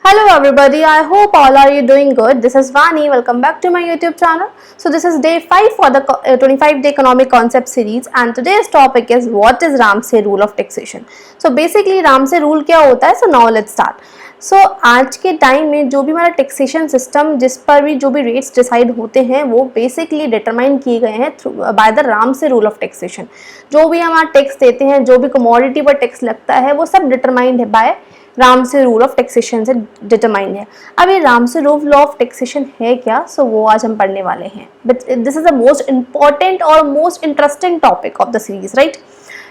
Hello everybody, I hope all are you doing good. This is Vani, welcome back to my YouTube channel. So this is day 5 for the 25-day economic concept series and today's topic is what is Ramsey rule of taxation. So basically Ramsey rule क्या होता है? So now let's start. So आज के time में जो भी हमारा taxation system जिस पर भी जो भी रेट्स डिसाइड होते हैं वो बेसिकली डिटरमाइन किए गए हैं by the Ramsey rule of taxation. जो भी हम टैक्स देते हैं, जो भी कमोडिटी पर टैक्स लगता है वो सब डिटरमाइंड है by Ramsey rule of taxation से डिटरमाइंड है. अब ये रामसे रूल ऑफ टैक्सेशन है क्या? सो वो आज हम पढ़ने वाले हैं. But this is the most important और most interesting topic of the series, right?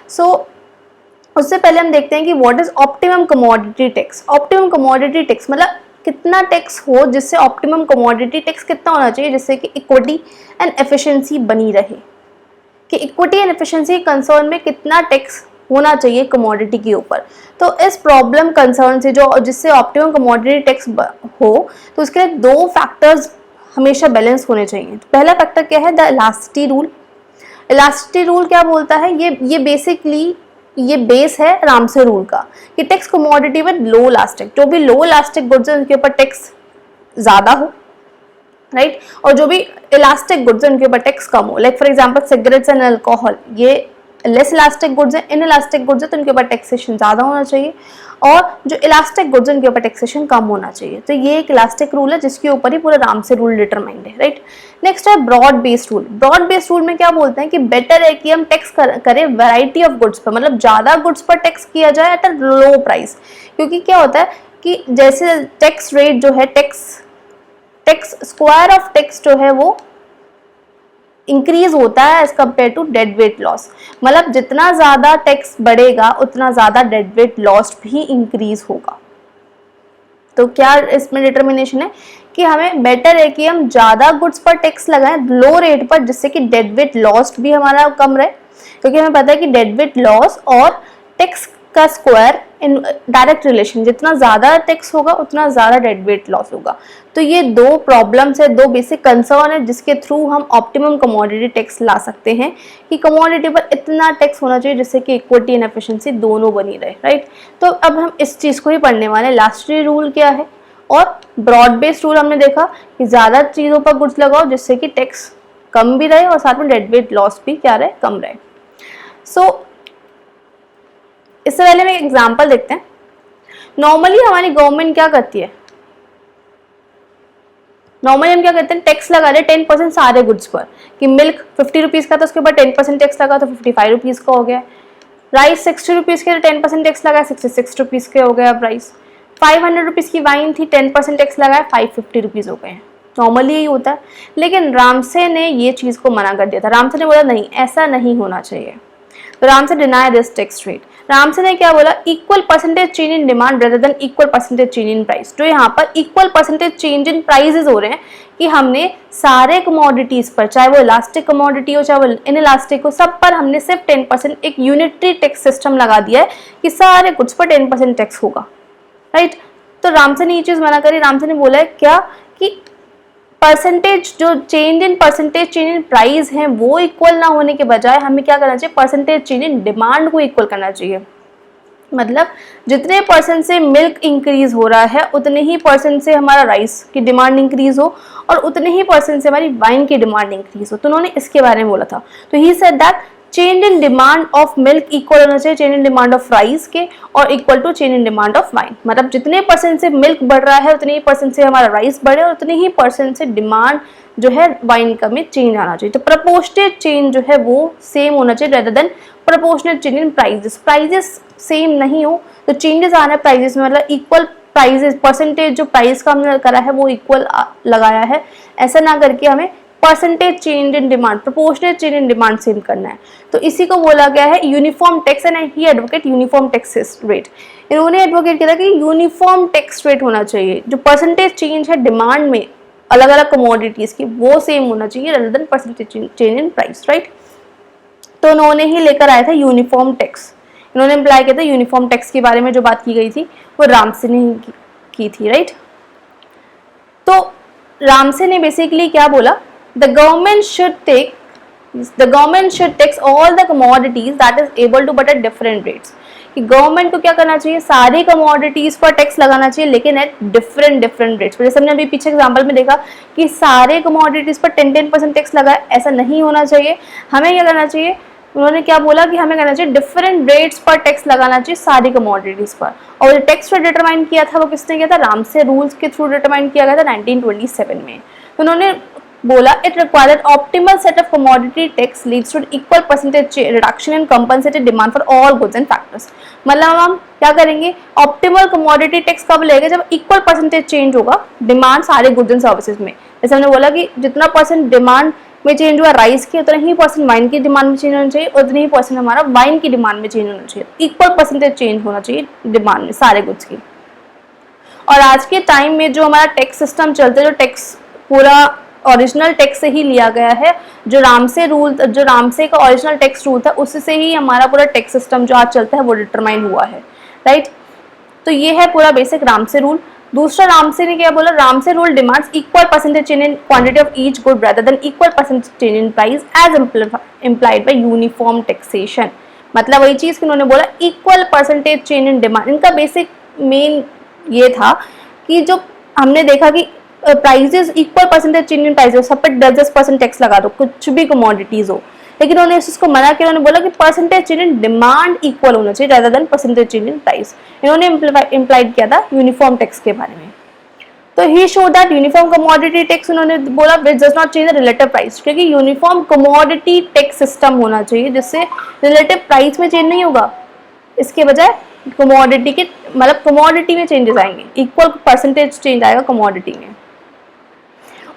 So उससे पहले हम देखते हैं कि what is optimum commodity tax. Optimum commodity tax मतलब कितना टैक्स हो जिससे ऑप्टिमम कमोडिटी टैक्स कितना होना चाहिए जिससे कि इक्विटी एंड एफिशिएंसी बनी रहे. कि इक्विटी एंड एफिशिएंसी कंसर्न में कितना टैक्स होना चाहिए कमोडिटी के ऊपर. तो इस प्रॉब्लम कंसर्न से जो जिससे ऑप्टिमम कमोडिटी टैक्स हो तो उसके लिए दो फैक्टर्स हमेशा बैलेंस होने चाहिए. तो पहला फैक्टर क्या है? The elasticity rule. Elasticity rule क्या बोलता है? ये बेसिकली ये बेस है रामसे रूल का कि tax commodity with low elastic, जो भी लो इलास्टिक गुड्स है उनके ऊपर टैक्स ज़्यादा हो, राइट? और जो भी इलास्टिक गुड्स है उनके ऊपर टैक्स कम हो. Like for example cigarettes and alcohol, ये लेस इलास्टिक गुड्स है, इन इलास्टिक गुड्स है तो उनके ऊपर टैक्सेशन ज़्यादा होना चाहिए और जो इलास्टिक गुड्स है उनके ऊपर टैक्सेशन कम होना चाहिए. तो ये एक इलास्टिक रूल है जिसके ऊपर ही पूरा रामसे रूल डिटरमाइंड है, राइट? नेक्स्ट है broad based rule. Broad based rule में क्या बोलते हैं कि बेटर है कि हम टैक्स करें वैरायटी ऑफ गुड्स पर, मतलब ज़्यादा गुड्स पर टैक्स किया जाए एट अ लो प्राइस. क्योंकि क्या होता है कि जैसे टैक्स रेट जो है टैक्स स्क्वायर ऑफ टैक्स जो है वो इंक्रीज होता है as compare to dead weight loss. मतलब जितना ज़्यादा टैक्स बढ़ेगा उतना ज़्यादा डेड वेट लॉस भी इंक्रीज होगा. तो क्या इसमें डिटर्मिनेशन है कि हमें बेटर है कि हम ज़्यादा गुड्स पर टैक्स लगाएं लो रेट पर जिससे कि डेड वेट लॉस भी हमारा कम रहे. क्योंकि हमें पता है कि डेड वेट लॉस और टैक्स का स्क्वायर इन डायरेक्ट रिलेशन, जितना ज़्यादा टैक्स होगा उतना ज़्यादा डेड वेट लॉस होगा. तो ये दो प्रॉब्लम्स है, दो बेसिक कंसर्न है जिसके थ्रू हम ऑप्टिमम कमोडिटी टैक्स ला सकते हैं कि कमोडिटी पर इतना टैक्स होना चाहिए जिससे कि इक्विटी एंड एफिशिएंसी दोनों बनी रहे, राइट? तो अब हम इस चीज़ को ही पढ़ने वाले हैं. इलास्टिसिटी रूल क्या है और ब्रॉड बेस्ड रूल हमने देखा कि ज़्यादा चीज़ों पर गुड्स लगाओ जिससे कि टैक्स कम भी रहे और साथ में डेड वेट लॉस भी क्या रहे, कम रहे. सो इससे पहले में एक एग्जाम्पल देखते हैं. नॉर्मली हमारी गवर्नमेंट क्या करती है? नॉर्मली हम क्या करते हैं, टैक्स लगा रहे 10% सारे गुड्स पर कि मिल्क 50 रुपीज़ का तो उसके ऊपर 10% टैक्स लगा तो 55 रुपीज़ का हो गया. राइस 60 रुपीज़ के 10% टैक्स लगा 66 रुपीज़ के हो गया. अब राइस 500 रुपीज़ की वाइन थी, 10% टैक्स लगाया 550 रुपीज़ हो गए. नॉर्मली यही होता है. लेकिन रामसे ने ये चीज़ को मना कर दिया था. रामसे ने बोला नहीं, ऐसा नहीं होना चाहिए. तो Ramsay deny this tax rate. Ramsay ने क्या बोला? Equal percentage change in demand rather than equal percentage change in price. तो यहाँ पर इक्वल परसेंटेज चेंज इन प्राइसेस हो रहे हैं कि हमने सारे कमोडिटीज पर, चाहे वो इलास्टिक कमोडिटी हो चाहे वो इन इलास्टिक हो, सब पर हमने सिर्फ 10% एक यूनिटरी टैक्स सिस्टम लगा दिया है कि सारे गुड्स पर 10% टैक्स होगा, राइट? तो रामसे ने ये चीज़ मना करी. रामसे ने बोला है क्या कि परसेंटेज जो चेंज इन प्राइस है वो इक्वल ना होने के बजाय हमें क्या करना चाहिए, परसेंटेज चेंज इन डिमांड को इक्वल करना चाहिए. मतलब जितने परसेंट से मिल्क इंक्रीज हो रहा है उतने ही परसेंट से हमारा राइस की डिमांड इंक्रीज हो और उतने ही परसेंट से हमारी वाइन की डिमांड इंक्रीज हो. तो उन्होंने इसके बारे में बोला था. तो he said that change in demand of milk equal होना चाहिए change in demand of rice के और equal to change in demand of wine. मतलब जितने परसेंट से मिल्क बढ़ रहा है उतने ही परसेंट से हमारा राइस बढ़े और उतने ही परसेंट से डिमांड जो है वाइन का में चेंज आना चाहिए. तो प्रोपोर्शनेट चेंज जो है वो सेम होना चाहिए rather than proportionate change in prices. Prices same नहीं हो तो चेंजेस आ रहे हैं प्राइजेस में, मतलब इक्वल प्राइजेस, परसेंटेज जो प्राइस का हमने करा है वो इक्वल लगाया है. ऐसा ना करके हमें percentage change in demand, proportionate change in demand same करना है. तो इसी को बोला गया है uniform tax and he advocate uniform tax rate. इन्होंने एडवोकेट किया था कि यूनिफॉर्म टैक्स रेट होना चाहिए. जो परसेंटेज चेंज है डिमांड में अलग अलग कमोडिटीज की वो सेम होना चाहिए rather then percentage change in price, right? तो उन्होंने ही लेकर आया था यूनिफॉर्म टैक्स. इन्होंने अप्लाई किया था यूनिफॉर्म टैक्स के बारे में. जो बात की गई थी वो रामसे ने की थी, राइट? तो रामसे ने बेसिकली क्या बोला? The government should tax all the commodities that is able to but at different rates. कि गवर्नमेंट को क्या करना चाहिए, सारी कमोडिटीज पर टैक्स लगाना चाहिए, लेकिन एट डिफरेंट रेट्स। जैसे हमने अभी पीछे एग्जांपल में देखा कि सारे कमोडिटीज पर 10% टैक्स लगा, ऐसा नहीं होना चाहिए। हमें क्या करना चाहिए, उन्होंने क्या बोला कि हमें करना चाहिए डिफरेंट रेट्स पर टैक्स लगाना चाहिए सारी कमोडिटीज पर। और जो टैक्स रेट डिटरमाइन किया था वो किसने किया था, रामसे रूल्स के थ्रू डिटरमाइन किया गया था 1927 में। तो उन्होंने बोला it required optimal set of commodity tax leads to equal percentage reduction in compensated demand for all goods and factors. मतलब हम क्या करेंगे, ऑप्टिमल कमोडिटी टैक्स कब लेंगे, जब इक्वल परसेंटेज चेंज होगा डिमांड सारे गुड्स एंड सर्विसेज में। जैसे हमने बोला कि जितना परसेंट डिमांड में चेंज हुआ राइस की, उतना ही परसेंट वाइन की डिमांड में चेंज होना चाहिए, उतनी ही परसेंट हमारा वाइन की डिमांड में चेंज होना चाहिए। इक्वल परसेंटेज चेंज होना चाहिए डिमांड में सारे गुड्स की। और आज के टाइम में जो हमारा टैक्स सिस्टम चलता है, जो टैक्स पूरा ओरिजिनल टैक्स से ही लिया गया है, जो रामसे का ओरिजिनल टैक्स रूल था उससे ही हमारा पूरा टैक्स सिस्टम जो आज चलता है वो डिटरमाइन हुआ है, राइट। तो ये है पूरा बेसिक रामसे रूल। दूसरा रामसे ने क्या बोला, Ramsey rule demands equal percentage change in quantity of each good rather than equal percentage change in price as implied by uniform taxation. मतलब वही चीज कि उन्होंने बोला equal percentage change in demand. इनका बेसिक मेन ये था कि जो हमने देखा कि prices equal percentage change in price, सब पे 10% टैक्स लगा दो, कुछ भी कमोडिटीज हो, लेकिन उन्होंने इस चीज को मना किया। उन्होंने बोला कि percentage change in demand equal होना चाहिए rather than percentage change in price. इन्होंने इम्प्लाइड किया था यूनिफॉर्म टैक्स के बारे में। तो he show that uniform commodity tax, उन्होंने बोला which does not change the relative price, क्योंकि यूनिफॉर्म कमोडिटी टैक्स सिस्टम होना चाहिए जिससे रिलेटिव प्राइस में चेंज नहीं होगा, इसके बजाय कमोडिटी के मतलब कमोडिटी में चेंजेस आएंगे, इक्वल परसेंटेज चेंज आएगा कमोडिटी में।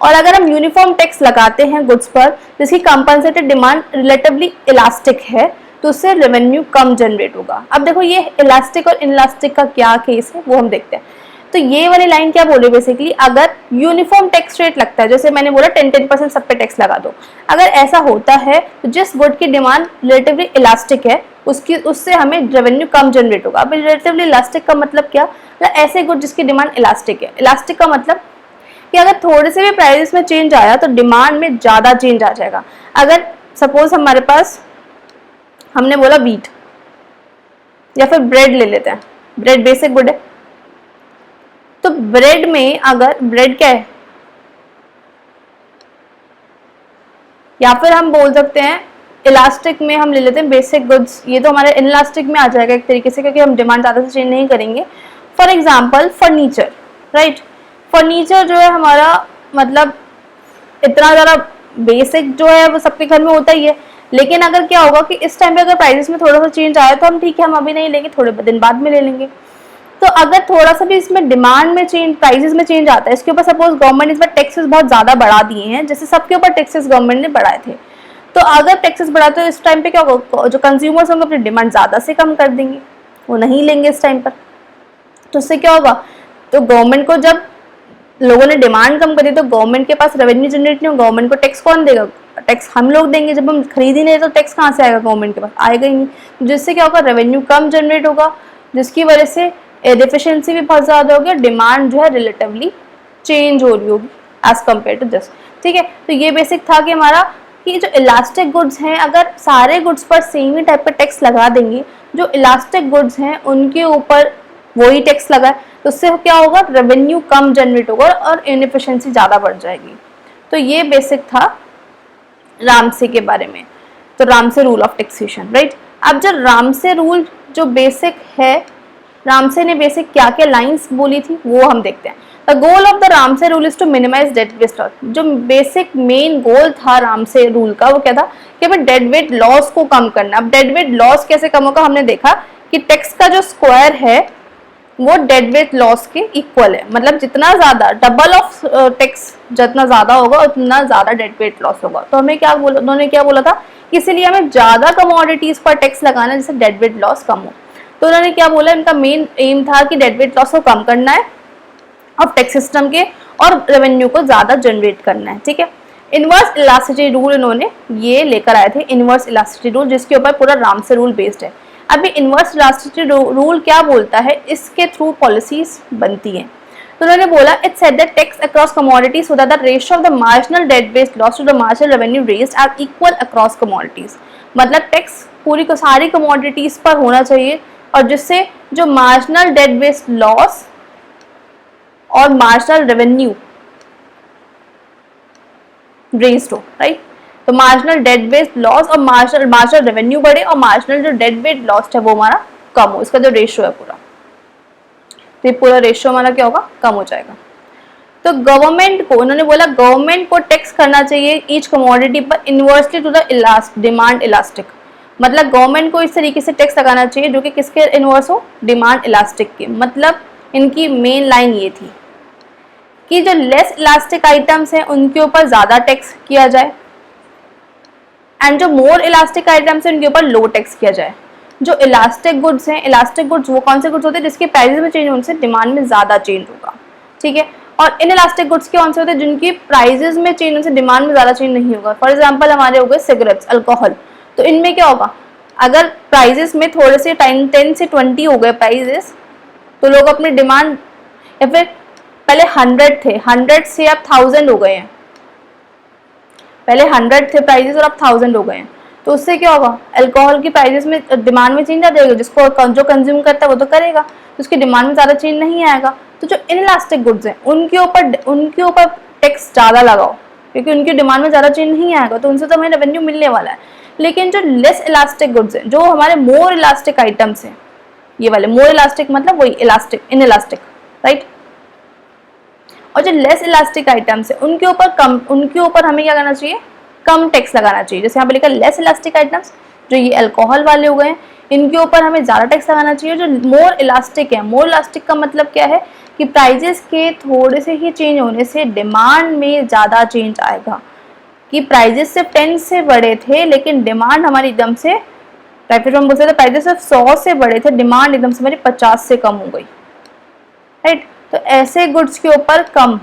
और अगर हम यूनिफॉर्म टैक्स लगाते हैं गुड्स पर जिसकी कंपनसेटेड डिमांड रिलेटिवली इलास्टिक है, तो उससे रेवेन्यू कम जनरेट होगा। अब देखो ये इलास्टिक और इनलास्टिक का क्या केस है वो हम देखते हैं। तो ये वाली लाइन क्या बोले बेसिकली, अगर यूनिफॉर्म टैक्स रेट लगता है, जैसे मैंने बोला 10% सब पे टैक्स लगा दो, अगर ऐसा होता है तो जिस गुड की डिमांड रिलेटिवली इलास्टिक है उससे हमें रेवेन्यू कम जनरेट होगा। अब रिलेटिवली इलास्टिक का मतलब क्या, ऐसे गुड जिसकी डिमांड इलास्टिक है। इलास्टिक का मतलब कि अगर थोड़े से भी प्राइसेस में चेंज आया तो डिमांड में ज़्यादा चेंज आ जाएगा। अगर सपोज हमारे पास हमने बोला व्हीट या फिर ब्रेड ले लेते हैं, ब्रेड बेसिक गुड है, तो ब्रेड में अगर ब्रेड क्या है, या फिर हम बोल सकते हैं इलास्टिक में हम ले लेते हैं बेसिक गुड्स, ये तो हमारे इनलास्टिक में आ जाएगा एक तरीके से क्योंकि हम डिमांड ज़्यादा से चेंज नहीं करेंगे। For example furniture, right. Furniture जो है हमारा मतलब इतना ज़्यादा बेसिक जो है वो सबके घर में होता ही है, लेकिन अगर क्या होगा कि इस टाइम पे अगर प्राइसेस में थोड़ा सा चेंज आया तो हम ठीक है हम अभी नहीं लेंगे, थोड़े दिन बाद में ले लेंगे। तो अगर थोड़ा सा भी इसमें डिमांड में चेंज, प्राइसेस में चेंज आता है, इसके ऊपर सपोज गवर्नमेंट इस बार टैक्सेस बहुत ज़्यादा बढ़ा दिए हैं, जैसे सबके ऊपर टैक्सेस गवर्नमेंट ने बढ़ाए थे, तो अगर टैक्सेस बढ़ाते तो इस टाइम पे क्या होगा, जो कंज्यूमर्स होंगे अपनी डिमांड ज़्यादा से कम कर देंगे, वो नहीं लेंगे इस टाइम पर। तो उससे क्या होगा, तो गवर्नमेंट को जब लोगों ने डिमांड कम करी तो गवर्नमेंट के पास रेवेन्यू जनरेट नहीं होगा, गवर्नमेंट को टैक्स कौन देगा, टैक्स हम लोग देंगे। जब हम खरीद ही नहीं तो टैक्स कहाँ से आएगा, गवर्नमेंट के पास आएगा ही नहीं, जिससे क्या होगा रेवेन्यू कम जनरेट होगा, जिसकी वजह से एफिशिएंसी भी बहुत ज़्यादा होगी, डिमांड जो है रिलेटिवली चेंज हो रही होगी एज कम्पेयर टू दिस। ठीक है, तो ये बेसिक था कि हमारा कि जो इलास्टिक गुड्स हैं अगर सारे गुड्स पर सेम ही टाइप का टैक्स लगा देंगे, जो इलास्टिक गुड्स हैं उनके ऊपर वही टैक्स लगा है तो उससे क्या होगा, रेवेन्यू कम जनरेट होगा और इनएफिशिएंसी ज़्यादा बढ़ जाएगी। तो ये बेसिक था रामसे के बारे में, तो Ramsey rule of taxation, right. अब जो रामसे रूल जो बेसिक है, रामसे ने बेसिक क्या क्या लाइंस बोली थी वो हम देखते हैं। The goal of the Ramsey rule is to minimize dead weight loss. जो बेसिक मेन गोल था रामसे रूल का वो क्या था कि हमें डेड वेट लॉस को कम करना। अब डेड वेट लॉस कैसे कम होगा, हमने देखा कि टैक्स का जो स्क्वायर है वो डेड वेट लॉस के इक्वल है, मतलब जितना ज़्यादा डबल ऑफ टैक्स जितना ज़्यादा होगा उतना ज़्यादा डेड वेट लॉस होगा। तो हमें क्या बोला, उन्होंने क्या बोला था, इसीलिए हमें ज़्यादा कमोडिटीज़ पर टैक्स लगाना है जिससे डेड वेट लॉस कम हो। तो उन्होंने क्या बोला, इनका मेन एम था कि डेड वेट लॉस को कम करना है ऑफ टैक्स सिस्टम के और रेवेन्यू को ज़्यादा जनरेट करना है। ठीक है, इनवर्स इलास्टिसिटी रूल इन्होंने ये लेकर आए थे, इनवर्स इलास्टिसिटी रूल, जिसके ऊपर पूरा रामसे रूल बेस्ड है। अभी इनवर्स इलास्टिसिटी रूल क्या बोलता है, इसके थ्रू पॉलिसीज बनती हैं। तो उन्होंने बोला it said that tax across commodities so that the ratio of the marginal dead weight loss to the marginal revenue raised are equal across commodities. मतलब टैक्स पूरी को सारी कमोडिटीज पर होना चाहिए और जिससे जो मार्जिनल डेट बेस्ड लॉस और मार्जिनल रेवेन्यू रेज्ड हो, राइट। तो मार्जिनल डेट बेस्ड लॉस और मार्जिनल रेवेन्यू बढ़े और मार्जिनल जो डेट बेस्ड लॉस है वो हमारा कम हो, इसका जो रेशियो है पूरा, तो ये पूरा रेशियो हमारा क्या होगा, कम हो जाएगा। तो गवर्नमेंट को, उन्होंने बोला गवर्नमेंट को टैक्स करना चाहिए ईच कमोडिटी पर inversely to the demand elastic, मतलब गवर्नमेंट को इस तरीके से टैक्स लगाना चाहिए जो कि किसके इनवर्स हो, डिमांड इलास्टिक के। मतलब इनकी मेन लाइन ये थी कि जो लेस इलास्टिक आइटम्स हैं उनके ऊपर ज़्यादा टैक्स किया जाए एंड जो मोर इलास्टिक आइटम्स हैं उनके ऊपर लो टैक्स किया जाए। जो इलास्टिक गुड्स हैं, इलास्टिक गुड्स वो कौन से गुड्स होते हैं जिसके प्राइसेस में चेंज होने से डिमांड में ज़्यादा चेंज होगा, ठीक है। और इन इलास्टिक गुड्स के कौन से होते हैं जिनकी प्राइसेस में चेंज होने से डिमांड में ज़्यादा चेंज नहीं होगा। फॉर एग्जाम्पल हमारे हो गए सिगरेट्स, अल्कोहल, तो इनमें क्या होगा, अगर प्राइजेस में थोड़े से 10 से 20 हो गए प्राइजेस, तो लोग अपनी डिमांड, या फिर पहले 100 थे, 100 से अब 1000 हो गए हैं, पहले 100 थे प्राइजेस और अब 1000 हो गए हैं, तो उससे क्या होगा, अल्कोहल की प्राइजेस में डिमांड में चेंज आ जाएगा, जिसको जो कंज्यूम करता है वो तो करेगा, तो उसकी डिमांड में ज़्यादा चेंज नहीं आएगा। तो जो इनइलास्टिक गुड्स हैं उनके ऊपर टैक्स ज़्यादा लगाओ, क्योंकि उनकी डिमांड में ज़्यादा चेंज नहीं आएगा, तो उनसे तो हमें रेवेन्यू मिलने वाला है। लेकिन जो लेस इलास्टिक गुड्स हैं, जो हमारे मोर इलास्टिक आइटम्स हैं, ये वाले मोर इलास्टिक मतलब वही इलास्टिक, इनइलास्टिक, राइट। और जो लेस इलास्टिक आइटम्स है उनके ऊपर हमें क्या करना चाहिए, कम टैक्स लगाना चाहिए। जैसे यहाँ पे लिखा लेस इलास्टिक आइटम्स, जो ये अल्कोहल वाले हो गए हैं, इनके ऊपर हमें ज़्यादा टैक्स लगाना चाहिए। जो मोर इलास्टिक है, मोर इलास्टिक का मतलब क्या है कि प्राइजेस के थोड़े से ही चेंज होने से डिमांड में ज़्यादा चेंज आएगा, कि प्राइजेस सिर्फ 10 से बढ़े थे लेकिन डिमांड हमारी एकदम से, फिर हम बोलते थे प्राइजेस सिर्फ 100 से बढ़े थे, डिमांड एकदम से हमारी 50 से कम हो गई, राइट। तो ऐसे गुड्स के ऊपर कम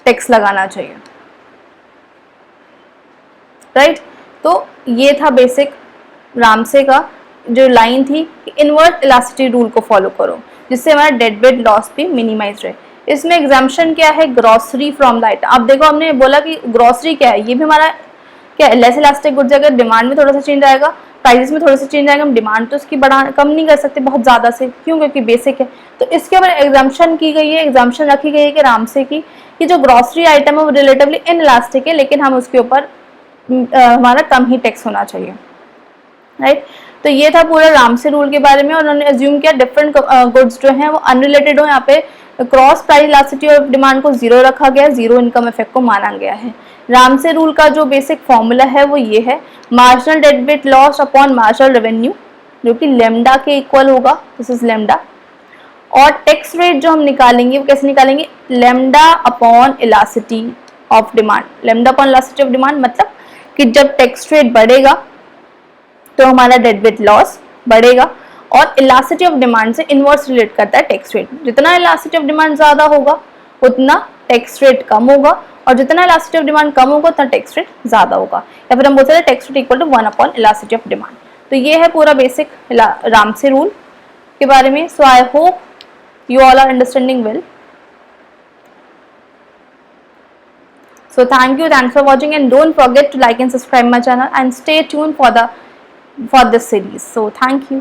टैक्स लगाना चाहिए, राइट। तो ये था बेसिक रामसे का जो लाइन थी कि इनवर्स इलास्टिसिटी रूल को फॉलो करो, जिससे हमारा डेट बेड लॉस भी मिनिमाइज रहे। इसमें एग्जाम्पशन क्या है, ग्रॉसरी फ्रॉम द आइटम। अब देखो हमने बोला कि ग्रॉसरी क्या है, ये भी हमारा क्या है, लेस इलास्टिक गुड्स। अगर डिमांड में थोड़ा सा चेंज आएगा, प्राइसेस में थोड़ा सा चेंज आएगा, हम डिमांड तो उसकी कम नहीं कर सकते बहुत ज़्यादा से, क्यों, क्योंकि बेसिक है। तो इसके ऊपर एग्जाम्पशन की गई है, एग्जाम्पशन रखी गई है कि रामसे की, कि जो ग्रॉसरी आइटम है वो रिलेटिवली इन इलास्टिक है, लेकिन हम उसके ऊपर हमारा कम ही टैक्स होना चाहिए, राइट। तो ये था पूरा रामसे रूल के बारे में। और उन्होंने अज्यूम किया डिफरेंट गुड्स जो हैं वो अनरिलेटेड हो, यहाँ पे क्रॉस प्राइस इलास्टिसिटी और डिमांड को जीरो रखा गया है, जीरो इनकम इफेक्ट को माना गया है। रामसे रूल का जो बेसिक फॉर्मूला है वो ये है, मार्जिनल डेट बेट लॉस अपॉन मार्जिनल रेवेन्यू, जो कि लेमडा के इक्वल होगा, दिस इज लेमडा। और टैक्स रेट जो हम निकालेंगे वो कैसे निकालेंगे, lambda upon elasticity of demand. Lambda upon elasticity of demand मतलब कि जब टैक्स रेट बढ़ेगा तो हमारा डेट बेट लॉस बढ़ेगा, और इलास्टिसिटी ऑफ डिमांड से इनवर्स रिलेट करता है टैक्स रेट। जितना इलास्टिसिटी ऑफ डिमांड ज़्यादा होगा उतना टैक्स रेट कम होगा, और जितना इलास्टिसिटी ऑफ डिमांड कम होगा उतना टैक्स रेट ज़्यादा होगा, या फिर हम बोलते हैं tax rate equal to 1 upon elasticity of demand. तो ये है पूरा बेसिक रामसे रूल के बारे में। So I hope you all are understanding well. So thanks for watching, and don't forget to like and subscribe my channel and stay tuned for this series. So thank you.